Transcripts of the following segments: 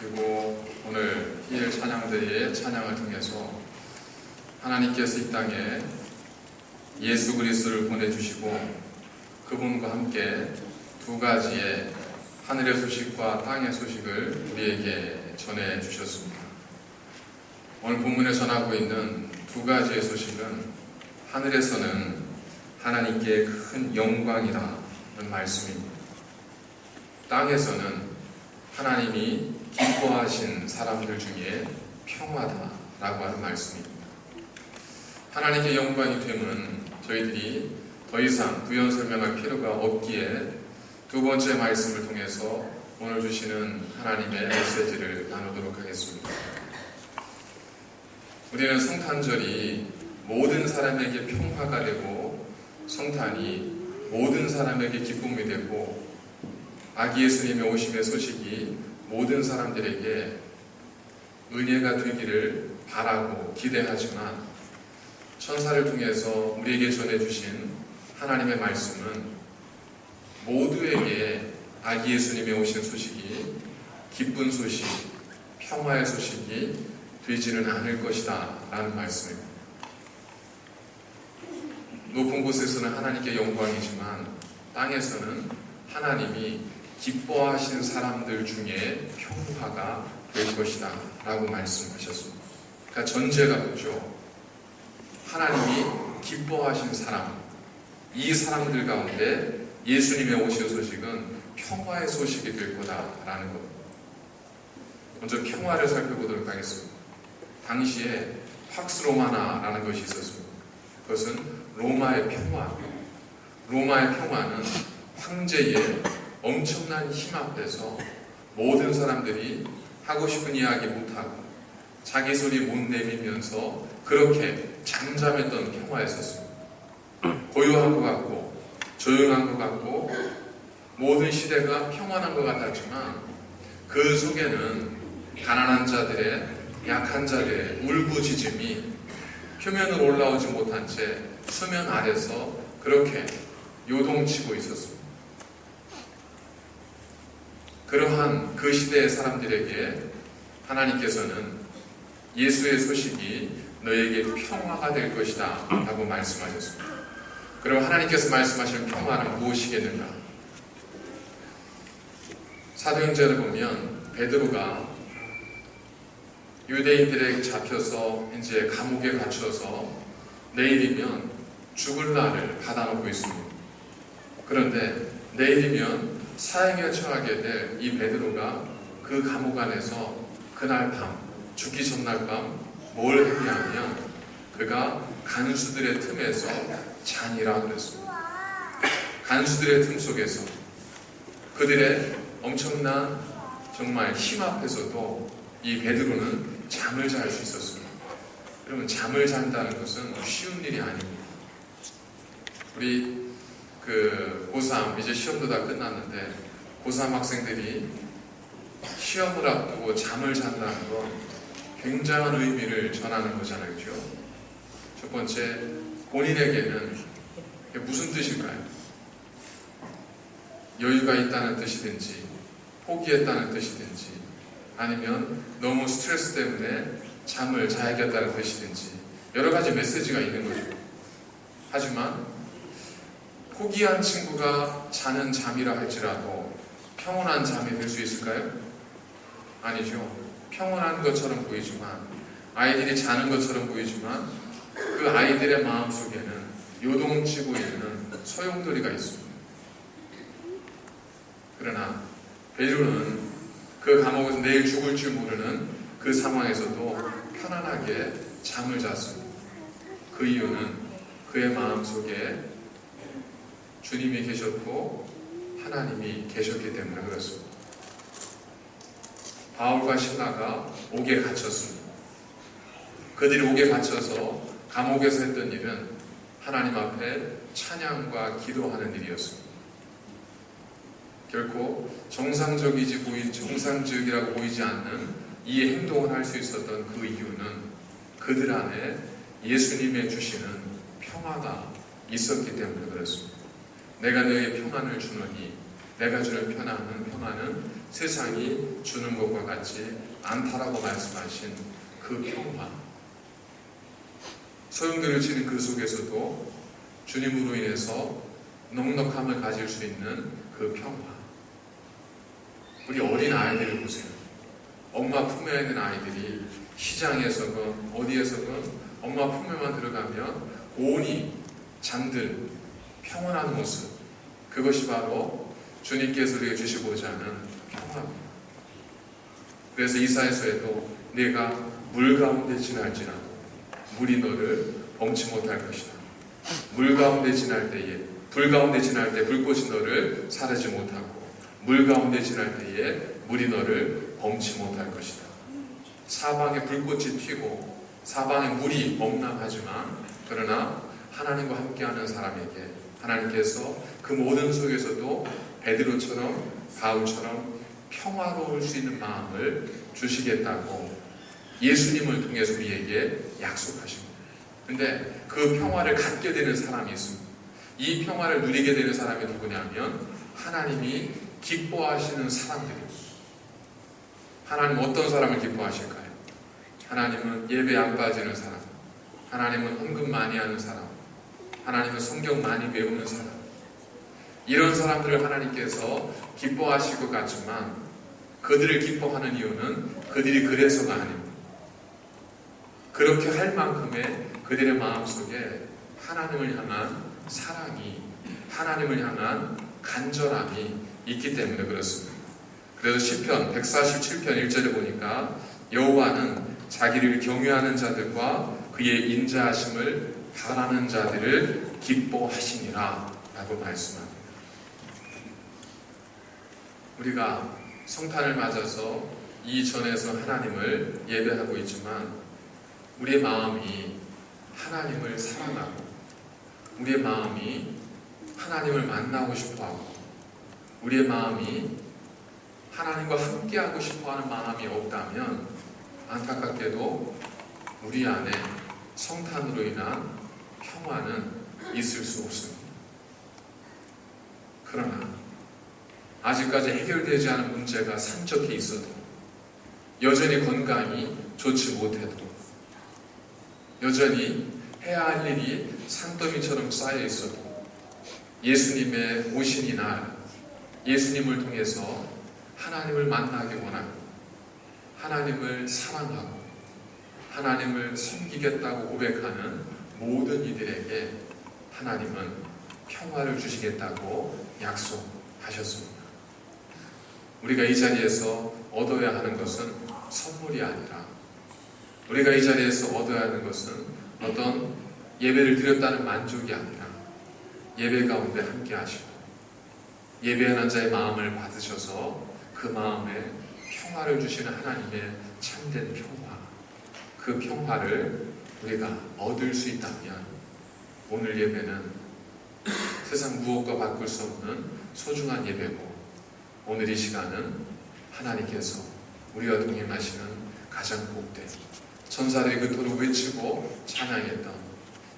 그리고 오늘 희일 찬양대회의 찬양을 통해서 하나님께서 이 땅에 예수 그리스도를 보내주시고 그분과 함께 두 가지의 하늘의 소식과 땅의 소식을 우리에게 전해주셨습니다. 오늘 본문에 전하고 있는 두 가지의 소식은 하늘에서는 하나님께 큰 영광이라는 말씀입니다. 땅에서는 하나님이 기뻐하신 사람들 중에 평화다라고 하는 말씀입니다. 하나님께 영광이 되면 저희들이 더 이상 부연 설명할 필요가 없기에 두 번째 말씀을 통해서 오늘 주시는 하나님의 메시지를 나누도록 하겠습니다. 우리는 성탄절이 모든 사람에게 평화가 되고 성탄이 모든 사람에게 기쁨이 되고 아기 예수님의 오심의 소식이 모든 사람들에게 은혜가 되기를 바라고 기대하지만 천사를 통해서 우리에게 전해주신 하나님의 말씀은 모두에게 아기 예수님의 오신 소식이 기쁜 소식, 평화의 소식이 되지는 않을 것이다 라는 말씀입니다. 높은 곳에서는 하나님께 영광이지만 땅에서는 하나님이 기뻐하신 사람들 중에 평화가 될 것이다 라고 말씀하셨습니다. 그러니까 전제가 뭐죠? 하나님이 기뻐하신 사람, 이 사람들 가운데 예수님의 오신 소식은 평화의 소식이 될 거다라는 것. 먼저 평화를 살펴보도록 하겠습니다. 당시에 팍스 로마나라는 것이 있었습니다. 그것은 로마의 평화. 로마의 평화는 황제의 엄청난 힘 앞에서 모든 사람들이 하고 싶은 이야기 못하고 자기 소리 못 내밀면서 그렇게 잠잠했던 평화였었습니다. 고요한 것 같고 조용한 것 같고 모든 시대가 평안한 것 같았지만 그 속에는 가난한 자들의, 약한 자들의 울부짖음이 표면으로 올라오지 못한 채 수면 아래서 그렇게 요동치고 있었습니다. 그러한 그 시대의 사람들에게 하나님께서는 예수의 소식이 너에게 평화가 될 것이다 라고 말씀하셨습니다. 그럼 하나님께서 말씀하시는 평화는 무엇이겠는가? 사도행전을 보면 베드로가 유대인들에게 잡혀서 이제 감옥에 갇혀서 내일이면 죽을 날을 받아놓고 있습니다. 그런데 내일이면 사형에 처하게 될 이 베드로가 그 감옥 안에서 그날 밤, 죽기 전날 밤 뭘 했냐면 그가 간수들의 틈에서 잔이라 그랬습니다. 간수들의 틈 속에서 그들의 엄청난 정말 힘 앞에서도 이 베드로는 잠을 잘 수 있었습니다. 여러분, 잠을 잔다는 것은 쉬운 일이 아닙니다. 우리 고3 이제 시험도 다 끝났는데 고3 학생들이 시험을 앞두고 잠을 잔다는 건 굉장한 의미를 전하는 거잖아요. 그렇죠? 첫 번째, 본인에게는 이게 무슨 뜻일까요? 여유가 있다는 뜻이든지 포기했다는 뜻이든지 아니면 너무 스트레스 때문에 잠을 자야겠다는 뜻이든지 여러 가지 메시지가 있는 거죠. 하지만 포기한 친구가 자는 잠이라 할지라도 평온한 잠이 될 수 있을까요? 아니죠. 평온한 것처럼 보이지만 아이들이 자는 것처럼 보이지만 그 아이들의 마음속에는 요동치고 있는 소용돌이가 있습니다. 그러나 베드로는 그 감옥에서 내일 죽을 줄 모르는 그 상황에서도 편안하게 잠을 잤습니다. 그 이유는 그의 마음속에 주님이 계셨고 하나님이 계셨기 때문에 그렇습니다. 바울과 신라가 옥에 갇혔습니다. 그들이 옥에 갇혀서 감옥에서 했던 일은 하나님 앞에 찬양과 기도하는 일이었습니다. 결코 정상적이라고 보이지 않는 이 행동을 할 수 있었던 그 이유는 그들 안에 예수님의 주시는 평화가 있었기 때문에 그렇습니다. 내가 너에게 평안을 주노니 내가 주는 평안은 세상이 주는 것과 같지 않다라고 말씀하신 그 평화, 소용돌이를 치는 그 속에서도 주님으로 인해서 넉넉함을 가질 수 있는 그 평화. 우리 어린 아이들을 보세요. 엄마 품에 있는 아이들이 시장에서건 어디에서건 엄마 품에만 들어가면 온이 잠든 평온한 모습, 그것이 바로 주님께서 우리에게 주시고자 하는 평화입니다. 그래서 이사야서에도 내가 물 가운데 지날지라도 물이 너를 범치 못할 것이다. 물 가운데 지날 때에, 불 가운데 지날 때 불꽃이 너를 사르지 못하고 물 가운데 지날 때에 물이 너를 범치 못할 것이다. 사방에 불꽃이 튀고 사방에 물이 범람하지만 그러나 하나님과 함께하는 사람에게 하나님께서 그 모든 속에서도 베드로처럼 바울처럼 평화로울 수 있는 마음을 주시겠다고 예수님을 통해서 우리에게 약속하십니다. 근데 그 평화를 갖게 되는 사람이 있습니다. 이 평화를 누리게 되는 사람이 누구냐면 하나님이 기뻐하시는 사람들입니다. 하나님 어떤 사람을 기뻐하실까요? 하나님은 예배 안 빠지는 사람, 하나님은 헌금 많이 하는 사람, 하나님은 성경 많이 배우는 사람, 이런 사람들을 하나님께서 기뻐하실 것 같지만 그들을 기뻐하는 이유는 그들이 그래서가 아닙니다. 그렇게 할 만큼의 그들의 마음속에 하나님을 향한 사랑이, 하나님을 향한 간절함이 있기 때문에 그렇습니다. 그래서 시편 147편 1절에 보니까 여호와는 자기를 경외하는 자들과 그의 인자하심을 바라는 자들을 기뻐하시니라 라고 말씀합니다. 우리가 성탄을 맞아서 이 전에서 하나님을 예배하고 있지만 우리의 마음이 하나님을 사랑하고 우리의 마음이 하나님을 만나고 싶어하고 우리의 마음이 하나님과 함께하고 싶어하는 마음이 없다면 안타깝게도 우리 안에 성탄으로 인한 평화는 있을 수 없습니다. 그러나 아직까지 해결되지 않은 문제가 산적해 있어도 여전히 건강이 좋지 못해도 여전히 해야 할 일이 산더미처럼 쌓여 있어도 예수님의 오신 이날 예수님을 통해서 하나님을 만나기 원하고 하나님을 사랑하고 하나님을 섬기겠다고 고백하는 모든 이들에게 하나님은 평화를 주시겠다고 약속하셨습니다. 우리가 이 자리에서 얻어야 하는 것은 선물이 아니라 우리가 이 자리에서 얻어야 하는 것은 어떤 예배를 드렸다는 만족이 아니라 예배 가운데 함께 하시고 예배하는 자의 마음을 받으셔서 그 마음에 평화를 주시는 하나님의 참된 평화, 그 평화를 우리가 얻을 수 있다면 오늘 예배는 세상 무엇과 바꿀 수 없는 소중한 예배고 오늘 이 시간은 하나님께서 우리와 동행하시는 가장 복된 천사들이 그토록 외치고 찬양했던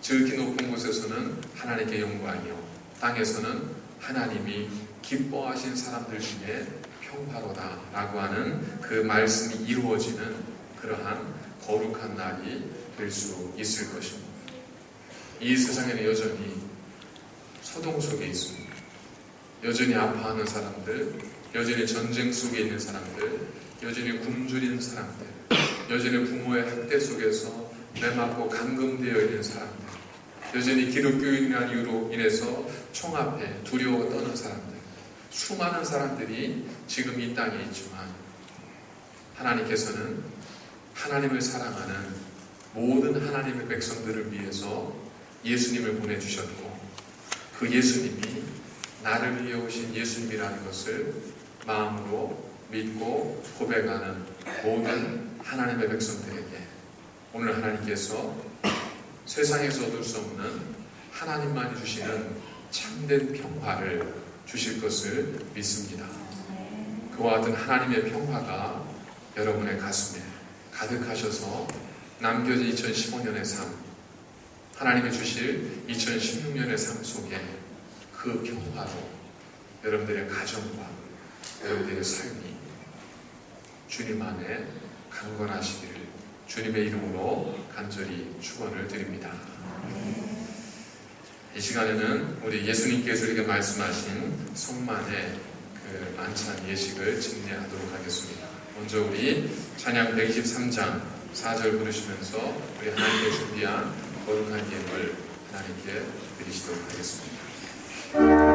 지극히 높은 곳에서는 하나님께 영광이요 땅에서는 하나님이 기뻐하신 사람들 중에 평화로다 라고 하는 그 말씀이 이루어지는 그러한 거룩한 날이 될 수 있을 것입니다. 이 세상에는 여전히 소동 속에 있습니다. 여전히 아파하는 사람들, 여전히 전쟁 속에 있는 사람들, 여전히 굶주린 사람들, 여전히 부모의 학대 속에서 매맞고 감금되어 있는 사람들, 여전히 기독교인이라는 이유로 인해서 총 앞에 두려워 떠는 사람들, 수많은 사람들이 지금 이 땅에 있지만 하나님께서는 하나님을 사랑하는 모든 하나님의 백성들을 위해서 예수님을 보내주셨고 그 예수님이 나를 위해 오신 예수님이라는 것을 마음으로 믿고 고백하는 모든 하나님의 백성들에게 오늘 하나님께서 세상에서 얻을 수 없는 하나님만이 주시는 참된 평화를 주실 것을 믿습니다. 그와 같은 하나님의 평화가 여러분의 가슴에 가득하셔서 남겨진 2015년의 삶, 하나님이 주실 2016년의 삶 속에 그 평화로 여러분들의 가정과 여러분들의 삶이 주님 안에 강건하시기를 주님의 이름으로 간절히 축원을 드립니다. 이 시간에는 우리 예수님께서 우리에게 말씀하신 성만의 그 만찬 예식을 집례하도록 하겠습니다. 먼저 우리 찬양 123장 4절 부르시면서 우리 하나님께 준비한 거룩한 예물 하나님께 드리시도록 하겠습니다.